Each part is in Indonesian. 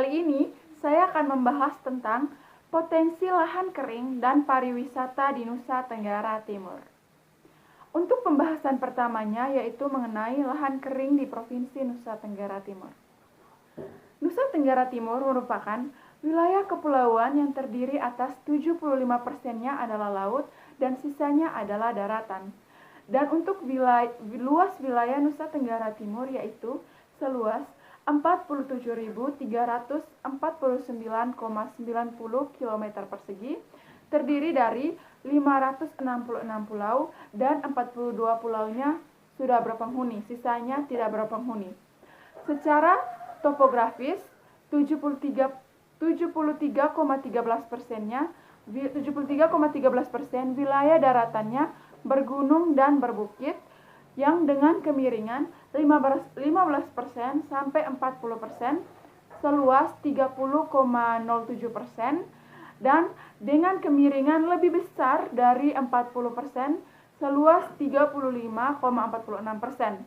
Kali ini saya akan membahas tentang potensi lahan kering dan pariwisata di Nusa Tenggara Timur. Untuk pembahasan pertamanya yaitu mengenai lahan kering di Provinsi Nusa Tenggara Timur. Nusa Tenggara Timur merupakan wilayah kepulauan yang terdiri atas 75%-nya adalah laut dan sisanya adalah daratan. Dan untuk luas wilayah Nusa Tenggara Timur yaitu seluas 47.349,90 km persegi, terdiri dari 566 pulau dan 42 pulaunya sudah berpenghuni, sisanya tidak berpenghuni. Secara topografis, 73,13%-nya 73,13% wilayah daratannya bergunung dan berbukit yang dengan kemiringan 15% sampai 40%, seluas 30,07%, dan dengan kemiringan lebih besar dari 40%, seluas 35,46%.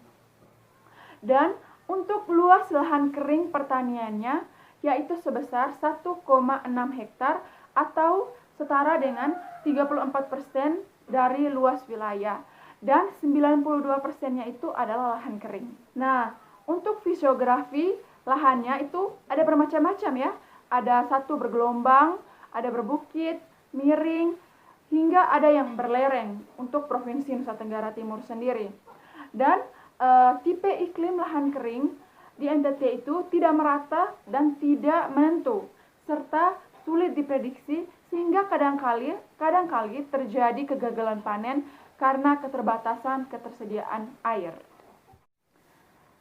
Dan untuk luas lahan kering pertaniannya yaitu sebesar 1,6 hektar atau setara dengan 34% dari luas wilayah. Dan 92%-nya itu adalah lahan kering. Nah, untuk fisiografi lahannya itu ada bermacam-macam ya. Ada satu bergelombang, ada berbukit, miring, hingga ada yang berlereng untuk Provinsi Nusa Tenggara Timur sendiri. Dan tipe iklim lahan kering di NTT itu tidak merata dan tidak menentu, serta sulit diprediksi sehingga kadang-kali terjadi kegagalan panen karena keterbatasan ketersediaan air.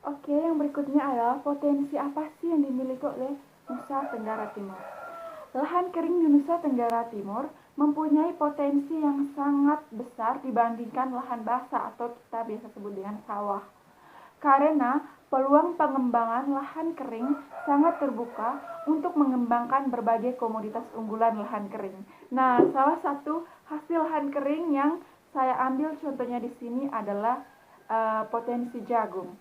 Oke, yang berikutnya adalah potensi apa sih yang dimiliki oleh Nusa Tenggara Timur. Lahan kering di Nusa Tenggara Timur mempunyai potensi yang sangat besar dibandingkan lahan basah atau kita biasa sebut dengan sawah. Karena peluang pengembangan lahan kering sangat terbuka untuk mengembangkan berbagai komoditas unggulan lahan kering. Nah, salah satu hasil lahan kering yang saya ambil contohnya di sini adalah potensi jagung.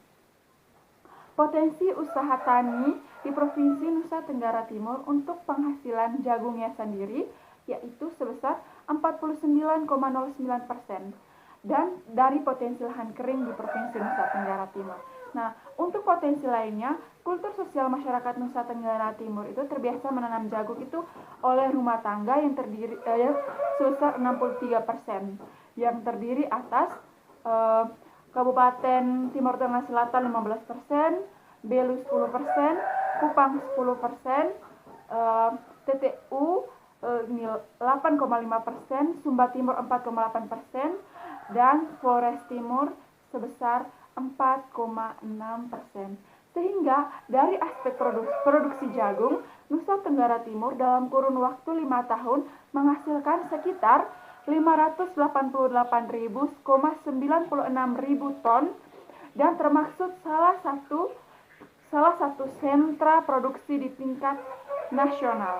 Potensi usaha tani di Provinsi Nusa Tenggara Timur untuk penghasilan jagungnya sendiri yaitu sebesar 49,09%. Dan dari potensi lahan kering di Provinsi Nusa Tenggara Timur. Nah, untuk potensi lainnya, kultur sosial masyarakat Nusa Tenggara Timur itu terbiasa menanam jagung itu oleh rumah tangga yang terdiri sebesar 63%, yang terdiri atas Kabupaten Timur Tengah Selatan 15%, Belu 10%, Kupang 10%, TTU 8,5%, Sumba Timur 4,8%, dan Flores Timur sebesar 4,6%. Sehingga dari aspek produksi jagung, Nusa Tenggara Timur dalam kurun waktu 5 tahun menghasilkan sekitar 588.096.000 ton dan termasuk salah satu sentra produksi di tingkat nasional.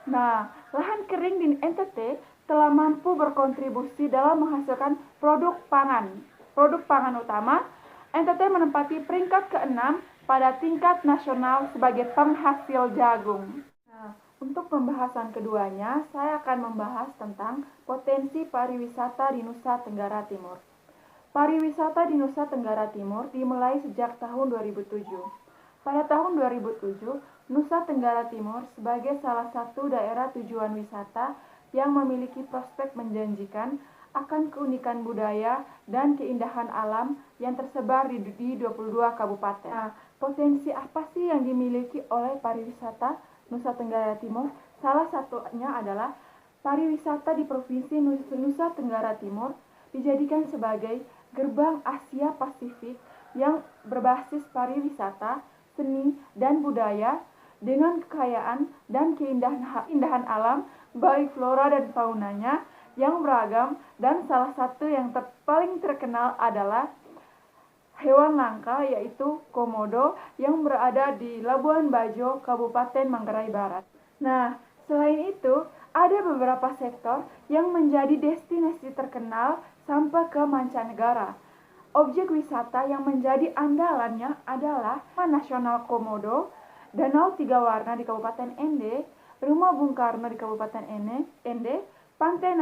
Nah, lahan kering di NTT telah mampu berkontribusi dalam menghasilkan produk pangan utama. NTT menempati peringkat ke-6 pada tingkat nasional sebagai penghasil jagung. Nah, untuk pembahasan keduanya, saya akan membahas tentang potensi pariwisata di Nusa Tenggara Timur. Pariwisata di Nusa Tenggara Timur dimulai sejak tahun 2007. Pada tahun 2007, Nusa Tenggara Timur sebagai salah satu daerah tujuan wisata yang memiliki prospek menjanjikan akan keunikan budaya dan keindahan alam yang tersebar di 22 kabupaten. Nah, potensi apa sih yang dimiliki oleh pariwisata Nusa Tenggara Timur? Salah satunya adalah pariwisata di Provinsi Nusa Tenggara Timur dijadikan sebagai gerbang Asia Pasifik yang berbasis pariwisata, seni, dan budaya dengan kekayaan dan keindahan alam baik flora dan faunanya yang beragam, dan salah satu yang paling terkenal adalah hewan langka yaitu komodo yang berada di Labuan Bajo, Kabupaten Manggarai Barat. Nah, selain itu ada beberapa sektor yang menjadi destinasi terkenal sampai ke mancanegara. Objek wisata yang menjadi andalannya adalah Taman Nasional Komodo Danau Tiga Warna di Kabupaten Ende, Rumah Bung Karno di Kabupaten Ende, Pantai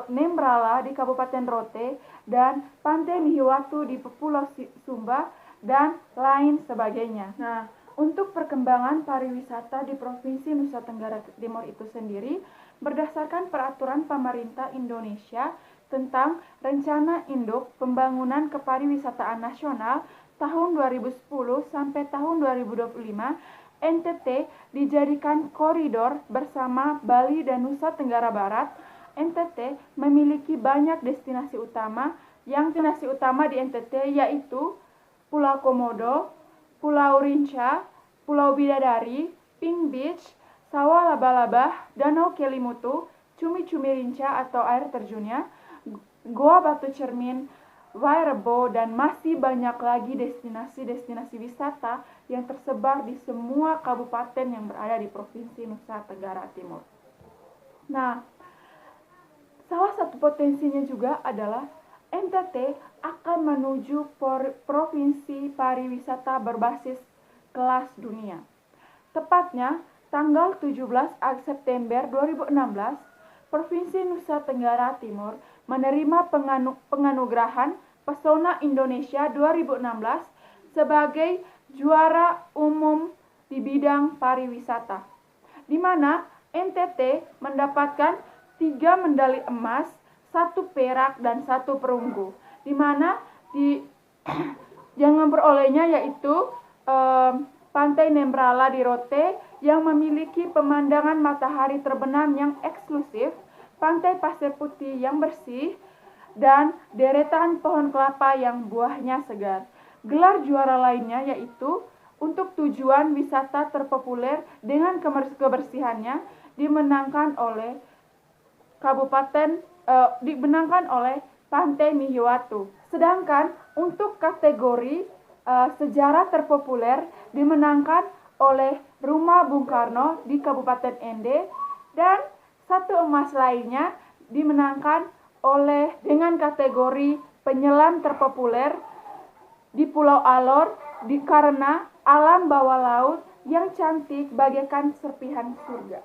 Nembrala di Kabupaten Rote, dan Pantai Nihiwatu di Pulau Sumba, dan lain sebagainya. Nah, untuk perkembangan pariwisata di Provinsi Nusa Tenggara Timur itu sendiri, berdasarkan peraturan pemerintah Indonesia tentang Rencana Induk Pembangunan Kepariwisataan Nasional tahun 2010 sampai tahun 2025, NTT dijadikan koridor bersama Bali dan Nusa Tenggara Barat. NTT memiliki banyak destinasi utama. Yang destinasi utama di NTT yaitu Pulau Komodo, Pulau Rinca, Pulau Bidadari, Pink Beach, Sawah Laba-Laba, Danau Kelimutu, Cumi-Cumi Rinca atau air terjunnya, Goa Batu Cermin, Wairebo, dan masih banyak lagi destinasi-destinasi wisata yang tersebar di semua kabupaten yang berada di Provinsi Nusa Tenggara Timur. Nah, salah satu potensinya juga adalah NTT akan menuju provinsi pariwisata berbasis kelas dunia. Tepatnya tanggal 17 September 2016, Provinsi Nusa Tenggara Timur menerima penganugerahan Pesona Indonesia 2016 sebagai juara umum di bidang pariwisata, di mana NTT mendapatkan 3 medali emas, 1 perak, dan 1 perunggu, di mana yang memperolehnya yaitu Pantai Nembrala di Rote yang memiliki pemandangan matahari terbenam yang eksklusif, Pantai Pasir Putih yang bersih, dan deretan pohon kelapa yang buahnya segar. Gelar juara lainnya yaitu untuk tujuan wisata terpopuler dengan kebersihannya dimenangkan oleh Pantai Nihiwatu. Sedangkan untuk kategori sejarah terpopuler dimenangkan oleh Rumah Bung Karno di Kabupaten Ende, dan 1 emas lainnya dimenangkan dengan kategori penyelam terpopuler di Pulau Alor karena alam bawah laut yang cantik bagaikan serpihan surga.